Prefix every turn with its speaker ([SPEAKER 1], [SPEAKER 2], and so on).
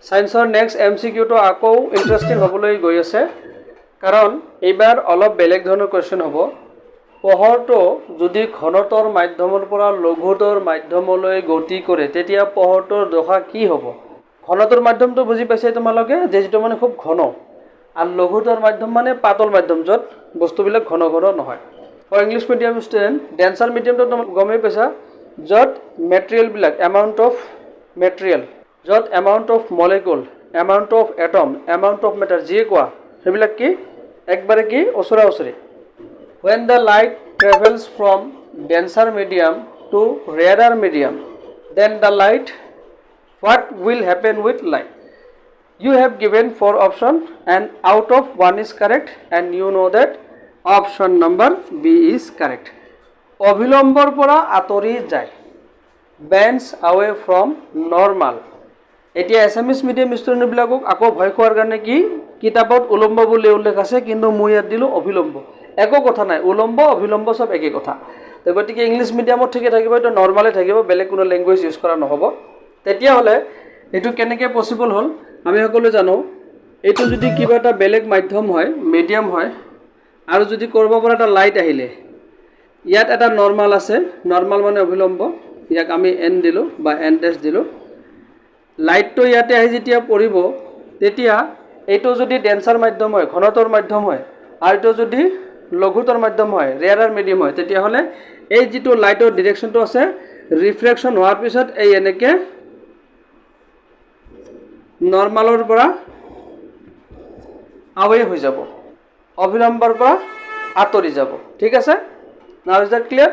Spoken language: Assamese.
[SPEAKER 1] সায়েন্সৰ নেক্সট MCQটো আকৌ ইণ্টাৰেষ্টিং হ'বলৈ গৈ আছে কাৰণ এইবাৰ অলপ বেলেগ ধৰণৰ কোৱেশ্চন হ'ব পোহৰটো যদি ঘনতৰ মাধ্যমৰ পৰা লঘুতৰ মাধ্যমলৈ গতি কৰে তেতিয়া পোহৰটোৰ দশা কি হ'ব ঘনতৰ মাধ্যমটো বুজি পাইছে তোমালোকে যে যেটো মানে খুব ঘন আৰু লঘুতৰ মাধ্যম মানে পাতল মাধ্যম য'ত বস্তুবিলাক ঘন ঘন নহয় for English medium student denser মিডিয়ামটো তুমি গমেই পাইছা য'ত মেটেৰিয়েলবিলাক এমাউণ্ট অফ মেটেৰিয়েল য'ত amount of molecule amount of atom amount of matter যিয়ে কোৱা সেইবিলাক কি একবাৰে কি ওচৰা ওচৰি when the light travels from denser medium to rarer medium then the light what will happen with light you have given 4 options and out of 1 is correct and you know that option number B is correct অভিলম্বৰ পৰা আতৰি যায় bends away from normal এতিয়া এছএমএছ মিডিয়াম ষ্টুডেণ্টবিলাকক আকৌ ভয় খোৱাৰ কাৰণে কি কিতাপত উলম্ব বুলি উল্লেখ আছে কিন্তু মই ইয়াত দিলোঁ অভিলম্ব একো কথা নাই উলম্ব অভিলম্ব সব একে কথা তো গতিকে ইংলিছ মিডিয়ামত ঠিকে থাকিব এটা নৰ্মালে থাকিব বেলেগ কোনো ল্যাঙ্গুৱেজ ইউজ কৰা নহব তেতিয়া হলে এটো কেনেকৈ পসিবল হল আমি সকলো জানো এটো যদি কিবা এটা বেলেগ মাধ্যম হয় মিডিয়াম হয় আৰু যদি কৰবা পৰা এটা লাইট আহিলে ইয়াত এটা নৰ্মাল আছে নৰ্মাল মানে অভিলম্ব ইয়াক আমি n দিলো বা n ড্যাশ দিলো লাইটটো ইয়াতে আহি যেতিয়া পৰিব তেতিয়া এটো যদি ডেন্সাৰ মাধ্যম হয় ঘনতৰ মাধ্যম হয় আৰু এটো যদি লঘুতৰ মাধ্যম হয় ৰেয়াৰ মিডিয়াম হয় তেতিয়া হলে এই যেটো লাইটৰ ডাইৰেকশনটো আছে ৰিফ্লেকশন হোৱাৰ পিছত এই এনেকে নৰ্মালৰ পৰা আৱে হৈ যাব অভিলম্বৰ পৰা আতৰি যাব ঠিক আছে নাও ইজ দ্যাট ক্লিয়াৰ